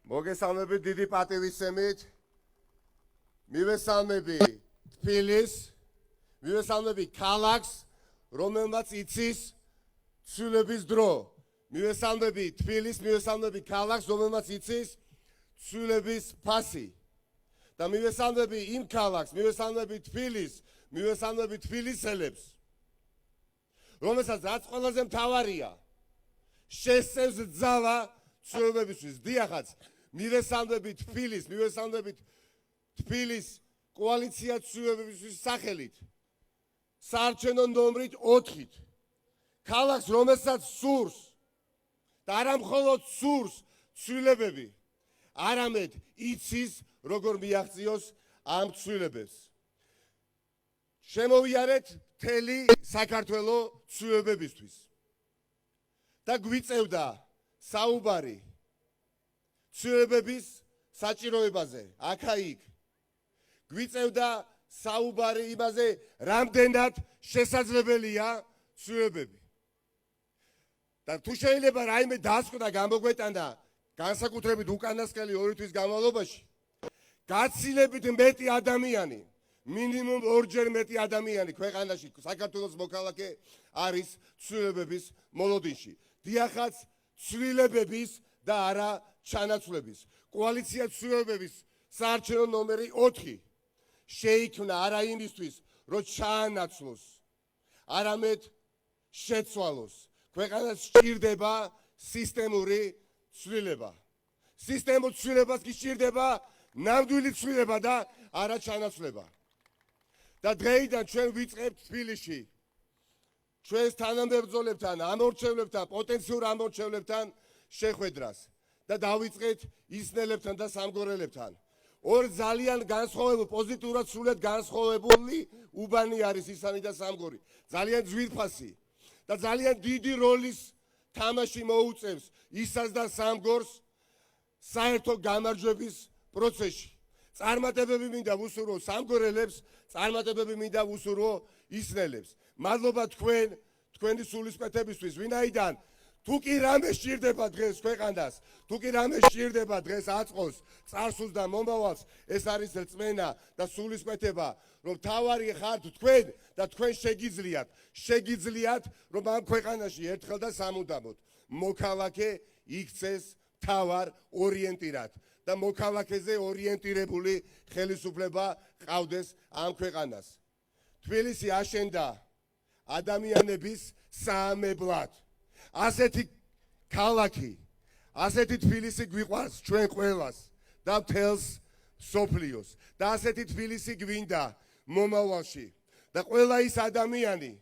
მოგესალმებით დიდი პატივისცემით მივესალმები თბილისს მივესალმები ქალაქს რომელმაც იცის ცვლილების დრო მივესალმები თბილისს მივესალმები ქალაქს რომელმაც იცის ცვლილების ფასი და მივესალმები იმ ქალაქს მივესალმები თბილისს მივესალმები თბილისელებს რომელსაც რაც ყველაზე მთავარია შესწევს ძალა ცვლილებებისთვის დიახაც მივესალმები თბილისს კოალიცია ცვლილებებისთვის სახელით საარჩევნო ნომრით 4-ით ქალაქს რომელსაც სურს და არა მხოლოდ სურს ცვლილებები არამედ იცის როგორ მიაღწიოს ამ ცვლილებებს შემოვიარეთ მთელი საქართველოს ცვლილებებისთვის და გვიწევდა საუბარი ცვლილებების საჭიროებაზე აქა-იქ გვიწევდა საუბარი იმაზე რამდენად შესაძლებელია ცვლილებები და თუ შეიძლება რაიმე დასკვნა გამოგვეტანა განსაკუთრებით უკანასკნელი 2 თვის განმავლობაში გაცილებით მეტი ადამიანი მინიმუმ 2-ჯერ მეტი ადამიანი ქვეყანაში საქართველოს მოქალაქე არის ცვლილებების მოლოდინში დიახაც ცვლილებების და არა ჩანაცვლების კოალიცია ცვლილებების საარჩევნო ნომერი 4 შეიქმნა არა იმისთვის რომ ჩაანაცვლოს არამედ შეცვალოს ქვეყანას სჭირდება სისტემური ცვლილება სისტემურ ცვლილებას კი სჭირდება ნამდვილი ცვლილება და არა ჩანაცვლება და დღეიდან ჩვენ ვიწყებთ თბილისში ჩვენს თანამებრძოლებთან ამორჩევლებთან პოტენციურ ამორჩევლებთან შეხვედრას და დავიწყეთ ისნელებთან და სამგორელებთან ორ ძალიან განსხვავებულ პოზიტიურად სრულად განსხვავებული უბანი არის ისანი და სამგორი ძალიან ძვირფასი და ძალიან დიდი როლის თამაში მოუწევს ისას და სამგორს საერთო გამარჯვების პროცესში წარმატებები მინდა ვუსურვო სამგორელებს წარმატებები მინდა ვუსურვო ისნელებს მადლობა თქვენი სულისკვეთებისთვის ვინაიდან თუ კი რამე სჭირდება დღეს ქვეყანას თუ კი რამე სჭირდება დღეს აწყოს წარსულს და მომავალს ეს არის რწმენა და სულისკვეთება რომ თავარი ხართ თქვენ და თქვენ შეგიძლიათ რომ ამ ქვეყანაში ერთხელ და სამუდამოდ მოქალაქე იქცეს თავარ ორიენტირად და მოქალაქეზე ორიენტირებული ხელისუფლება ყავდეს ამ ქვეყანას თბილისი აშენდა ადამიანების საამებლად ასეთი ქალაქი ასეთი თბილისი გვიყვარს ჩვენ ყველას და მთელს სოფლიოს და ასეთი თბილისი გვინდა მომავალში და ყველა ის ადამიანი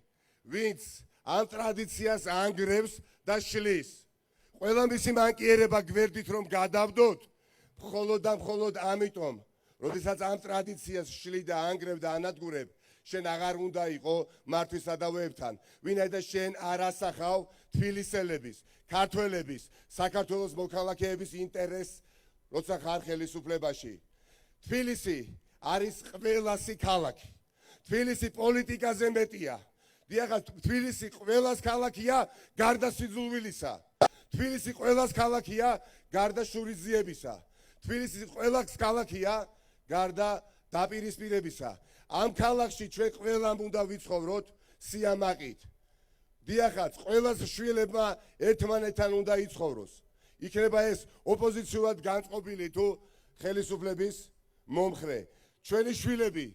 ვინც ამ ტრადიციას ანგრევს და შლის ყველა მისი მანკიერება გვერდით რომ გადავდოთ მხოლოდ ამიტომ როდესაც ამ ტრადიციას შლი და ანგრევ და ანადგურებ შენ აღარ უნდა იყო მართვის სადავეებთან ვინაიდან შენ არ ასახავ თბილისელების ქართველების საქართველოს მოქალაქეების ინტერესს როცა ხარ ხელისუფლებაში თბილისი არის ყველასი ქალაქი თბილისი პოლიტიკაზე მეტია დიახაც თბილისი ყველას ქალაქია გარდა სიძულვილისა თბილისი ყველას ქალაქია გარდა შურისძიებისა თბილისი ყველას ქალაქია გარდა დაპირისპირებისა ამ ქალაქში ჩვენ ყველამ უნდა ვიცხოვროთ სიამაყით დიახაც ყველას შვილებმა ერთმანეთთან უნდა იცხოვროს იქნება ეს ოპოზიციურად განწყობილი თუ ხელისუფლების მომხრე ჩვენი შვილები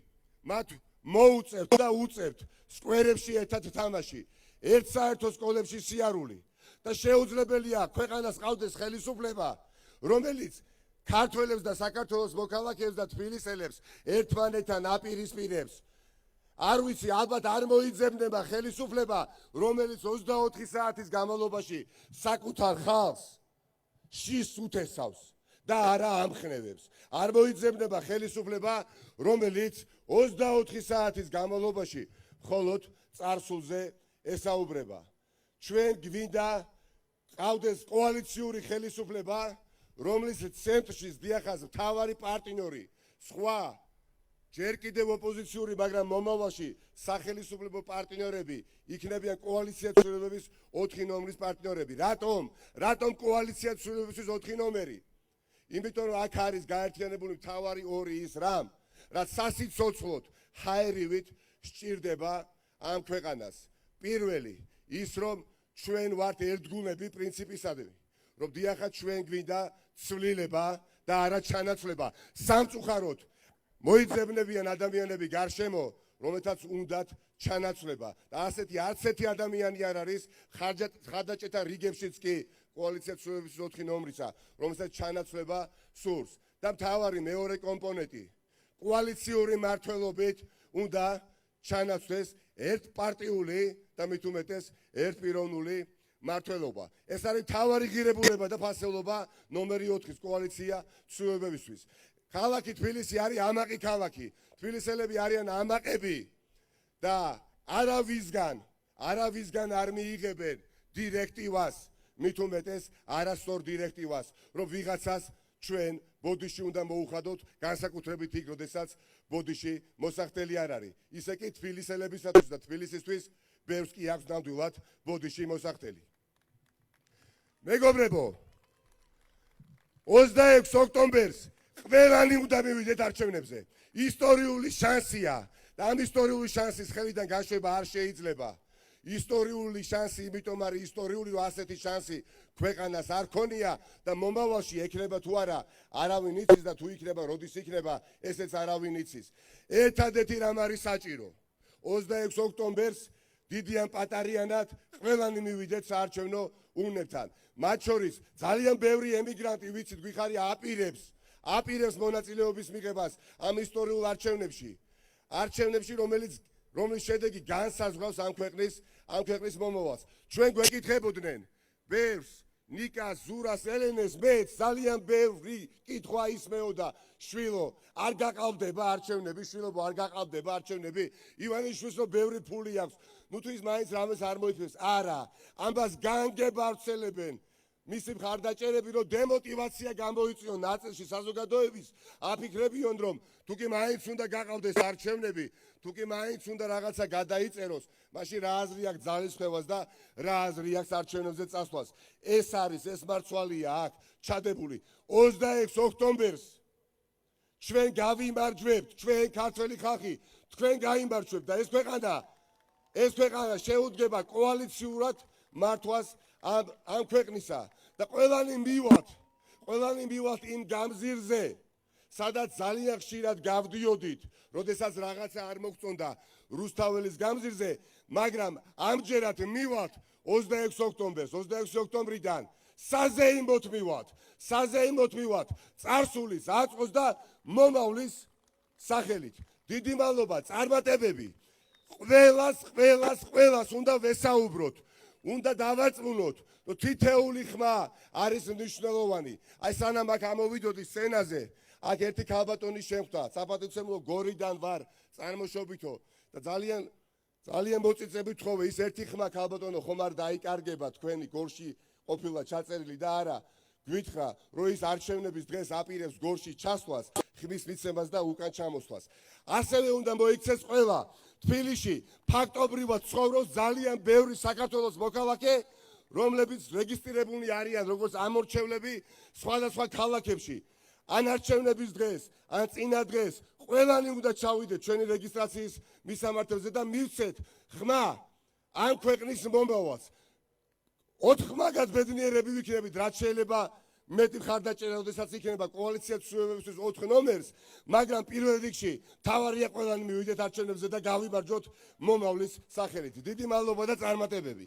მათ მოუწევთ და უწევთ სკვერებში ერთად თამაში ერთ საერთო სკოლებში სიარული და შეუძლებელია ქვეყანას ყავდეს ხელისუფლება რომელიც ქართველებს და საქართველოს მოქალაქეებს და თბილისელებს ერთმანეთთან აპირისპირებს არ ვიცი ალბათ არ მოიძებნება ხელისუფლება რომელიც 24 საათის განმავლობაში საკუთარ ხალხს შის უთესავს და არა ამხნევებს არ მოიძებნება ხელისუფლება რომელიც 24 საათის განმავლობაში მხოლოდ წარსულზე ესაუბრება ჩვენ გვინდა ყავდეს კოალიციური ხელისუფლება რომლის ცენტრში დიახაც მთავარი პარტნიორი სხვა ჯერ კიდევ ოპოზიციური, მაგრამ მომავალში სახელმწიფო პარტნიორები იქნებიან კოალიცია ცვლილებების 4 ნომრის პარტნიორები. რატომ კოალიცია ცვლილებების 4 ნომერი? იმიტომ რომ აქ არის გაერთიანებული მთავარი ორი ის რამ, რაც სასიცოცხლოდ ჰაერივით სჭირდება ამ ქვეყანას. პირველი ის რომ ჩვენ ვართ ერთგულები პრინციპისადმი, რომ დიახაც ჩვენ გვინდა ცვლილება და არა ჩანაცვლება. სამწუხაროდ მოიძებნებიან ადამიანები გარშემო, რომელთაც უნდათ ჩანაცვლება და ასეთი არც ერთი ადამიანი არ არის ხარდაჭეთა რიგებშიც კი კოალიცია ცვლილებების 4 ნომრისა, რომელსაც ჩანაცვლება სურს. და მთავარი მეორე კომპონენტი კოალიციური მართლობით უნდა ჩანაცვლეს ერთპარტიული და მით უმეტეს ერთპიროვნული მართლობა. ეს არის მთავარი ღირებულება და ფასეულობა ნომერი 4-ის კოალიცია ცვლილებებისთვის. ქალაქი თბილისი არის ამაყი ქალაქი. თბილისელები არიან ამაყები და არავისგან არ მიიღებენ დირექტივას, მით უმეტეს არასწორ დირექტივას, რომ ვიღაცას ჩვენ ბოდიში უნდა მოუხადოთ, განსაკუთრებით იქ, როდესაც ბოდიში მოსახდელი არ არის. ისე კი თბილისელებისათვის და თბილისისთვის ბევრს კი აქვს ნამდვილად ბოდიში მოსახდელი. მეგობრებო, 26 ოქტომბერს ყველანი უნდა მივიდეთ არჩევნებზე. ისტორიული შანსია და ამ ისტორიული შანსის ხელიდან გაშვება არ შეიძლება. ისტორიული შანსი, იმიტომ არის ისტორიული, რომ ასეთი შანსი ქვეყანას არ ქონია და მომავალში ექნება თუ არა, არავინ იცის და თუ იქნება, როდის იქნება, ესეც არავინ იცის. ერთადერთი რამ არის საჭირო. 26 ოქტომბერს დიდიან პატარიანად ყველანი მივიდეთ საარჩევნო ურნებთან. მათ შორის ძალიან ბევრი ემიგრანტი, ვიცით, გვიხარი აპირებს მონაწილეობის მიღებას ამ ისტორიულ არჩევნებში, რომლის შედეგი განსაზღვრავს ამ ქვეყნის მომავალს. ჩვენ გვეკითხებოდნენ ბევრს, ნიკას, ზურას, ელენეს, მეც ძალიან ბევრი კითხვა ისმეოდა, შვილო, არ გაყავდება არჩევნები, ივანიშვილს რომ ბევრი ფული აქვს, ნუ თუ ის მაინც რამეს არ მოიწევს, არა, ამას განგებარცელებენ მისი მხარდაჭერები, რომ დემოტივაცია გამოიწვიონ ნაწილში საზოგადოების, აფიქრებიონ, რომ თუ კი მაინც უნდა გაყავდეს არჩევნები, თუ კი მაინც უნდა რაღაცა გადაიწეროს, მაშინ რა აზრი აქვს ძალისხმევას და რა აზრი აქვს არჩევნებზე წასვლას. ეს მარცვალია აქ ჩადებული. 26 ოქტომბერს ჩვენ გავიმარჯვებთ, ჩვენ ქართველი ხალხი, თქვენ გაიმარჯვებთ და ეს ქვეყანა შეუდგება კოალიციურად მართვას ამ ქვეყნისა და ყველანი მივallt იმ გამზირზე, სადაც ძალიან ხშირად გავდიოდით, როდესაც რაღაცა არ მოგწონდა რუსთაველის გამზირზე, მაგრამ ამჯერად მივallt 26 ოქტომბერს, 26 ოქტომბრიდან საზეიმოდ მივallt წარსულის, აწმყოს და მომავლის სახელით. დიდი მადლობა, წარმატებები. ყველას უნდა ვესაუბროთ, უნდა დავარწმუნოთ, რომ თითეული ხმა არის მნიშვნელოვანი. აი სანამ აქ ამოვიდოდი სცენაზე, აქ ერთი ქალბატონი შემხვდა, საპატივცემულო გორიდან ვარ წარმოშობითო და ძალიან მოწიწებით ხოვე, ის ერთი ხმა ქალბატონო ხომ არ დაიკარგება თქვენი გორში ყოფილა ჩაწერილი და არა გვითხრა, რომ ის არჩევნების დღეს აპირებს გორში ჩასვლას, ხმის მიცემას და უკან ჩამოსვლას. ასევე უნდა მოიქცეს ყველა თბილისში ფაქტობრივად ცხოვრობს ძალიან ბევრი საქართველოს მოქალაქე, რომლებიც რეგისტრირებულნი არიან როგორც ამორჩევლები სხვადასხვა ქალაქებში. ან არჩევნების დღეს, ან წინა დღეს ყველანი უნდა ჩავიდეთ ჩვენი რეგისტრაციის მისამართებზე და მივცეთ ხმა ამ ქვეყნის მომავალს. 4 ხმაგად ბედნიერები ვიქნებით, რაც შეიძლება მეტი მხარდაჭერა, როდესაც იქნება კოალიცია ცვლილებებისთვის 4 ნომერს, მაგრამ პირველ რიგში თავარია ყველანი მივიდეთ არჩევნებზე და გავიმარჯვოთ მომავლის სახელით. დიდი მადლობა და წარმატებები.